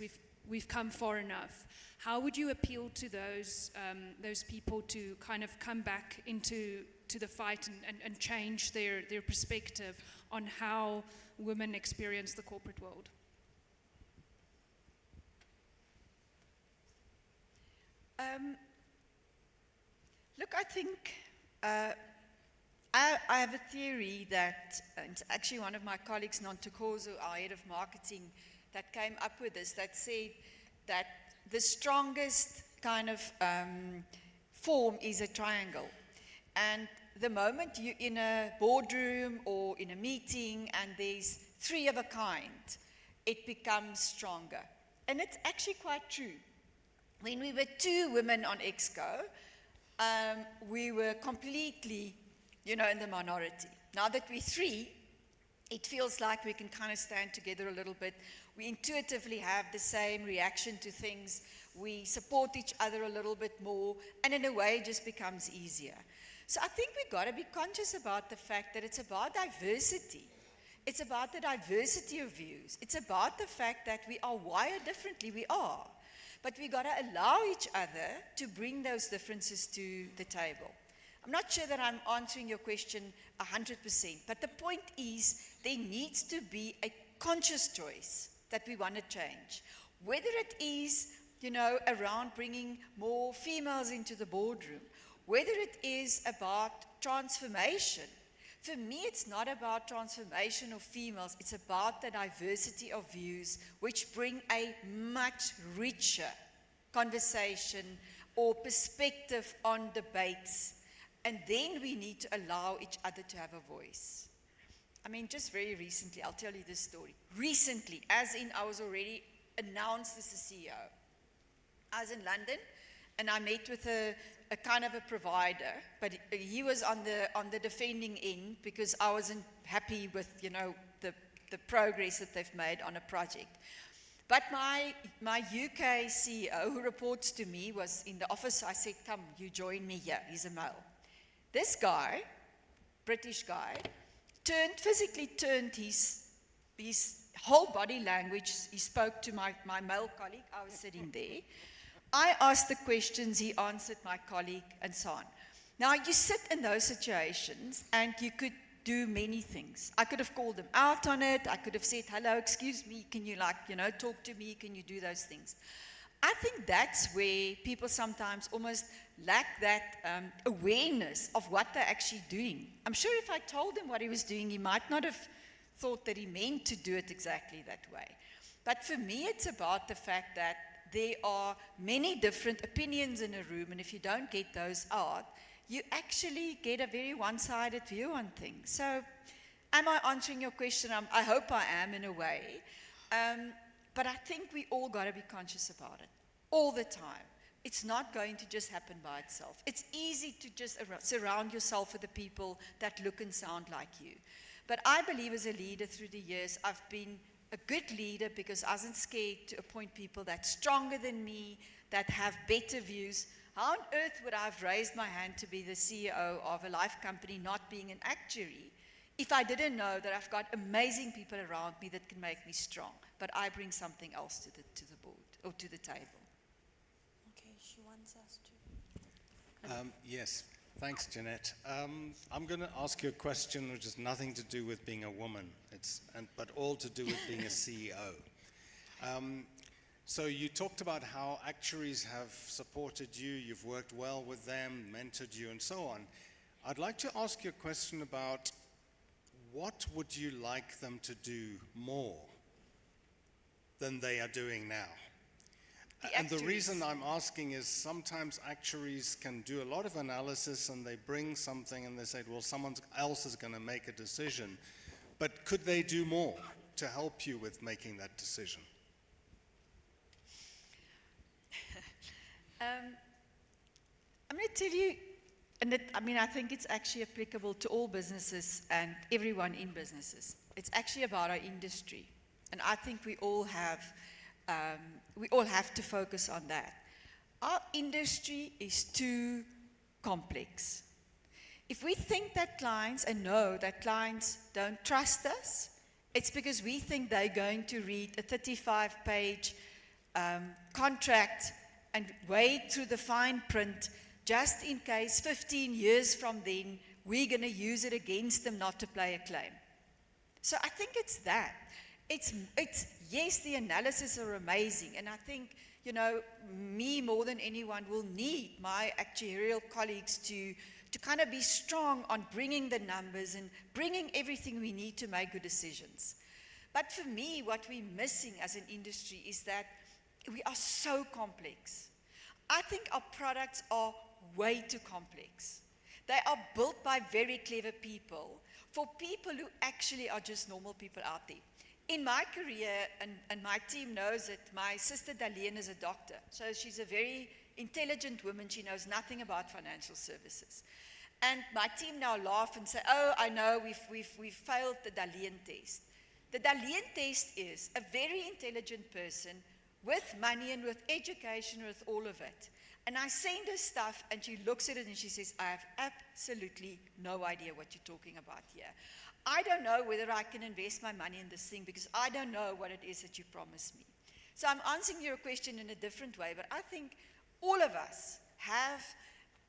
G: we've come far enough. How would you appeal to those people to kind of come back into the fight and change their perspective on how women experience the corporate world?
E: Look, I think I have a theory that, it's actually one of my colleagues, Nantokozo, our head of marketing, that came up with this, that said, that the strongest kind of form is a triangle. And the moment you're in a boardroom or in a meeting and there's three of a kind, it becomes stronger. And it's actually quite true. When we were two women on Exco, we were completely, in the minority. Now that we're three, it feels like we can kind of stand together a little bit. We intuitively have the same reaction to things. We support each other a little bit more, and in a way it just becomes easier. So I think we've got to be conscious about the fact that it's about diversity. It's about the diversity of views. It's about the fact that we are wired differently. We are. But we've got to allow each other to bring those differences to the table. I'm not sure that I'm answering your question 100%, but the point is there needs to be a conscious choice that we want to change. Whether it is, around bringing more females into the boardroom, whether it is about transformation. For me, it's not about transformation of females, it's about the diversity of views which bring a much richer conversation or perspective on debates. And then we need to allow each other to have a voice. I mean, just very recently, I'll tell you this story. Recently, as in I was already announced as the CEO. I was in London and I met with a kind of a provider, but he was on the defending end because I wasn't happy with, the progress that they've made on a project. But my UK CEO, who reports to me, was in the office. I said, come, you join me here. He's a male. This guy, British guy, physically turned his whole body language. He spoke to my male colleague. I was sitting there. I asked the questions, he answered my colleague, and so on. Now, you sit in those situations, and you could do many things. I could have called them out on it. I could have said, hello, excuse me, can you talk to me? Can you do those things? I think that's where people sometimes almost lack that awareness of what they're actually doing. I'm sure if I told him what he was doing, he might not have thought that he meant to do it exactly that way. But for me, it's about the fact that there are many different opinions in a room, and if you don't get those out, you actually get a very one-sided view on things. So, am I answering your question? I hope I am in a way. But I think we all got to be conscious about it all the time. It's not going to just happen by itself. It's easy to just surround yourself with the people that look and sound like you. But I believe as a leader through the years, I've been a good leader because I wasn't scared to appoint people that's stronger than me, that have better views. How on earth would I have raised my hand to be the CEO of a life company not being an actuary if I didn't know that I've got amazing people around me that can make me strong, but I bring something else to the board or to the table?
H: Okay, she wants us to.
I: Yes, thanks, Jeanette. I'm going to ask you a question which has nothing to do with being a woman, but all to do with being a CEO. So you talked about how actuaries have supported you, you've worked well with them, mentored you, and so on. I'd like to ask you a question about what would you like them to do more than they are doing now? And the reason I'm asking is sometimes actuaries can do a lot of analysis and they bring something and they say, well, someone else is going to make a decision. But could they do more to help you with making that decision?
E: I'm going to tell you, and I think it's actually applicable to all businesses and everyone in businesses. It's actually about our industry. And I think we all have to focus on that. Our industry is too complex. If we think that clients, and know that clients don't trust us, it's because we think they're going to read a 35-page contract and wade through the fine print just in case 15 years from then we're going to use it against them not to pay a claim. So I think it's that. It's yes, the analysis are amazing, and I think, me more than anyone will need my actuarial colleagues to kind of be strong on bringing the numbers and bringing everything we need to make good decisions. But for me, what we're missing as an industry is that we are so complex. I think our products are way too complex. They are built by very clever people for people who actually are just normal people out there. In my career, and my team knows it, my sister Darlene is a doctor. So she's a very intelligent woman. She knows nothing about financial services. And my team now laugh and say, oh, I know, we've failed the Darlene test. The Darlene test is a very intelligent person with money and with education, with all of it. And I send her stuff, and she looks at it and she says, I have absolutely no idea what you're talking about here. I don't know whether I can invest my money in this thing because I don't know what it is that you promised me. So I'm answering your question in a different way, but I think all of us have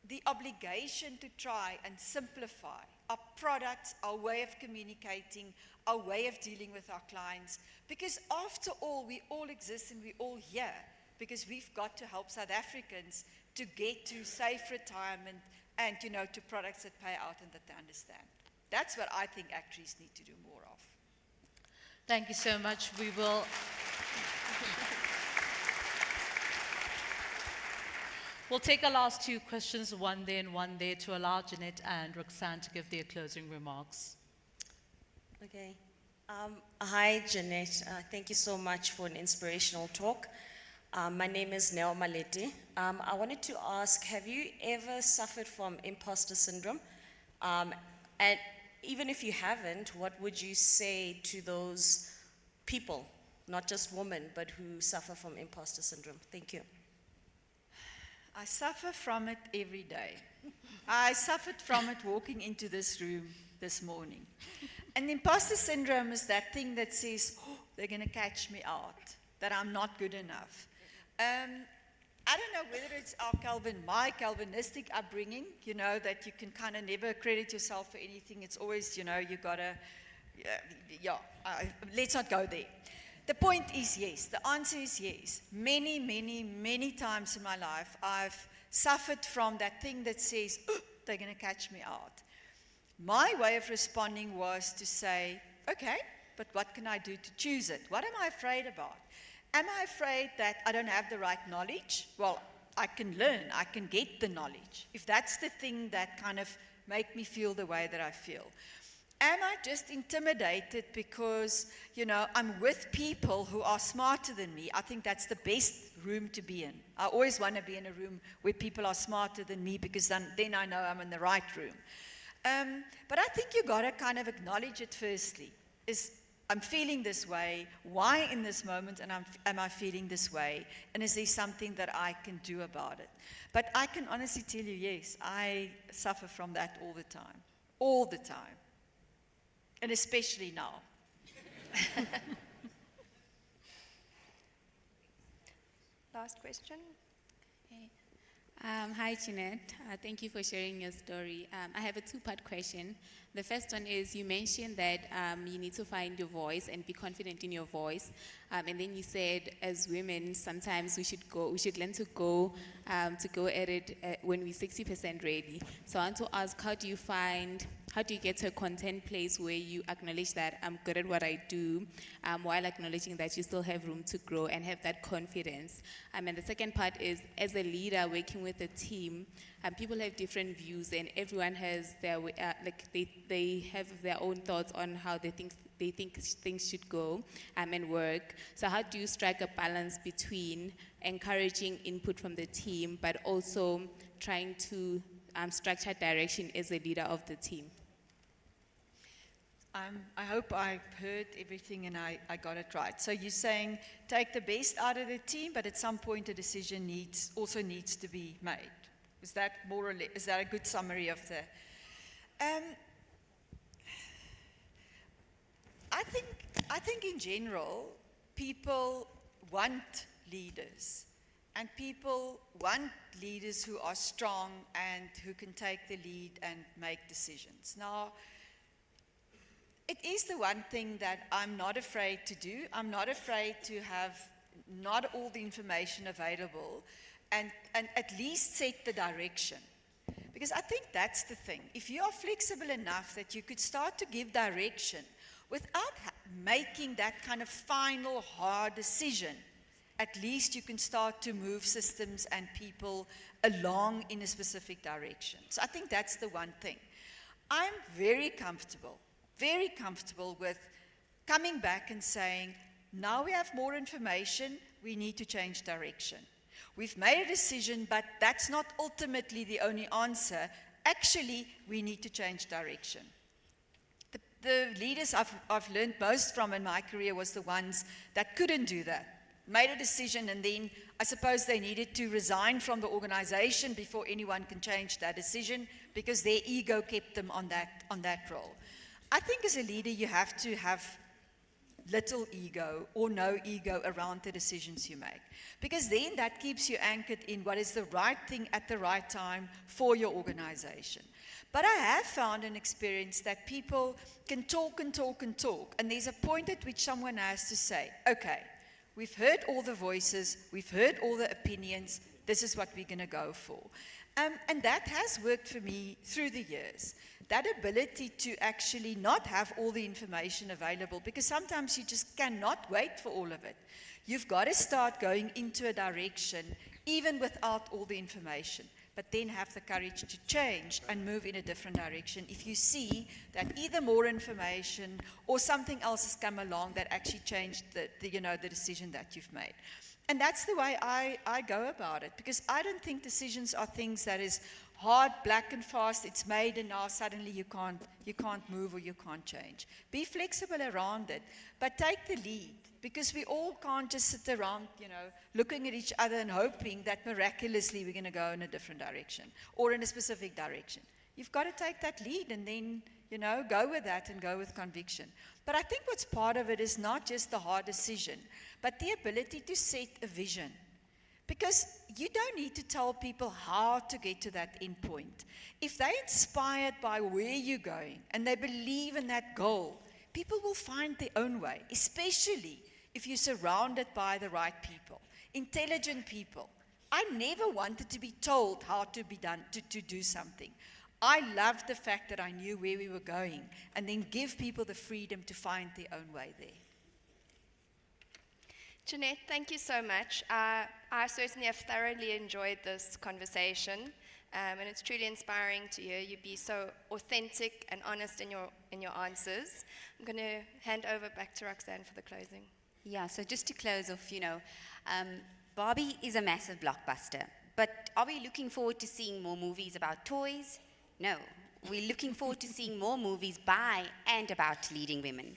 E: the obligation to try and simplify our products, our way of communicating, our way of dealing with our clients, because after all, we all exist and we're all here because we've got to help South Africans to get to safe retirement and, to products that pay out and that they understand. That's what I think actuaries need to do more of.
A: Thank you so much. We'll take our last two questions, one there and one there, to allow Jeanette and Roxanne to give their closing remarks.
J: Okay. Hi, Jeanette. Thank you so much for an inspirational talk. My name is Neo Malete. I wanted to ask, have you ever suffered from imposter syndrome? And even if you haven't, what would you say to those people, not just women, but who suffer from imposter syndrome? Thank you.
E: I suffer from it every day. I suffered from it walking into this room this morning. And imposter syndrome is that thing that says, oh, they're going to catch me out, that I'm not good enough. I don't know whether it's my Calvinistic upbringing, that you can kind of never credit yourself for anything. It's always, you got to, let's not go there. The point is yes. The answer is yes. Many, many, many times in my life, I've suffered from that thing that says, oh, they're going to catch me out. My way of responding was to say, okay, but what can I do to choose it? What am I afraid about? Am I afraid that I don't have the right knowledge? Well, I can learn. I can get the knowledge. If that's the thing that kind of make me feel the way that I feel. Am I just intimidated because, I'm with people who are smarter than me? I think that's the best room to be in. I always want to be in a room where people are smarter than me because then I know I'm in the right room. But I think you got to kind of acknowledge it firstly. I'm feeling this way. Why in this moment am I feeling this way? And is there something that I can do about it? But I can honestly tell you, yes, I suffer from that all the time. All the time. And especially now.
B: Last question.
K: Hi, Jeanette. Thank you for sharing your story. I have a two-part question. The first one is, you mentioned that you need to find your voice and be confident in your voice. And then you said, as women, sometimes we should learn to go at it when we're 60% ready. So I want to ask, how do you get to a content place where you acknowledge that I'm good at what I do, while acknowledging that you still have room to grow and have that confidence? And the second part is, as a leader working with a team, people have different views, and everyone has their way, they have their own thoughts on how they think things should go and work. So how do you strike a balance between encouraging input from the team, but also trying to structure direction as a leader of the team?
E: I hope I heard everything and I got it right. So you're saying take the best out of the team, but at some point a decision also needs to be made. Is that more or less, is that a good summary of the? I think in general, people want leaders, and people want leaders who are strong and who can take the lead and make decisions. Now, it is the one thing that I'm not afraid to do. I'm not afraid to have not all the information available and at least set the direction. Because I think that's the thing. If you are flexible enough that you could start to give direction without making that kind of final hard decision, at least you can start to move systems and people along in a specific direction. So I think that's the one thing. I'm very comfortable with coming back and saying, now we have more information, we need to change direction. We've made a decision, but that's not ultimately the only answer. Actually, we need to change direction. The leaders I've learned most from in my career was the ones that couldn't do that. Made a decision, and then I suppose they needed to resign from the organization before anyone can change that decision because their ego kept them on that role. I think as a leader, you have to have little ego or no ego around the decisions you make, because then that keeps you anchored in what is the right thing at the right time for your organization. But I have found and experienced that people can talk and talk and talk, and there's a point at which someone has to say, okay, we've heard all the voices, we've heard all the opinions, this is what we're going to go for. And that has worked for me through the years. That ability to actually not have all the information available, because sometimes you just cannot wait for all of it. You've got to start going into a direction even without all the information, but then have the courage to change and move in a different direction if you see that either more information or something else has come along that actually changed the decision that you've made. And that's the way I go about it, because I don't think decisions are things that is hard, black and fast, it's made and now suddenly you can't move or you can't change. Be flexible around it, but take the lead, because we all can't just sit around, looking at each other and hoping that miraculously we're going to go in a different direction or in a specific direction. You've got to take that lead and then, go with that and go with conviction. But I think what's part of it is not just the hard decision, but the ability to set a vision. Because you don't need to tell people how to get to that end point. If they're inspired by where you're going and they believe in that goal, people will find their own way, especially if you're surrounded by the right people, intelligent people. I never wanted to be told how to be done, to do something. I loved the fact that I knew where we were going and then give people the freedom to find their own way there.
B: Jeanette, thank you so much. I certainly have thoroughly enjoyed this conversation, and it's truly inspiring to hear you be so authentic and honest in your answers. I'm going to hand over back to Roxanne for the closing.
C: Yeah, so just to close off, Barbie is a massive blockbuster, but are we looking forward to seeing more movies about toys? No, we're looking forward to seeing more movies by and about leading women.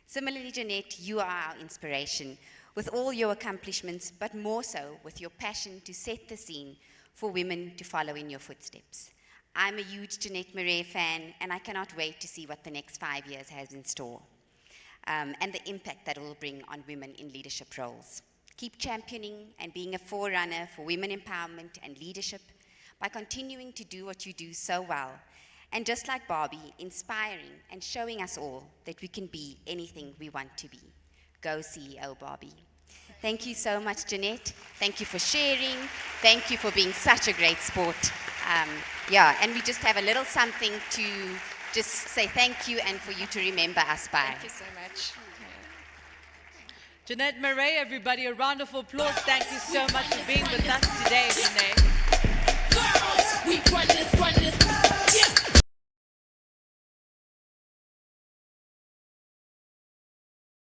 C: Similarly, Jeanette, you are our inspiration with all your accomplishments, but more so with your passion to set the scene for women to follow in your footsteps. I'm a huge Jeanette Marais fan, and I cannot wait to see what the next 5 years has in store, and the impact that it will bring on women in leadership roles. Keep championing and being a forerunner for women empowerment and leadership by continuing to do what you do so well, and just like Barbie, inspiring and showing us all that we can be anything we want to be. Go CEO Barbie. Thank you so much, Jeanette. Thank you for sharing. Thank you for being such a great sport. And we just have a little something to just say thank you and for you to remember us by.
B: Thank you so much.
A: Jeanette Marais, everybody, a round of applause. Thank you so much for being with us today, Jeanette.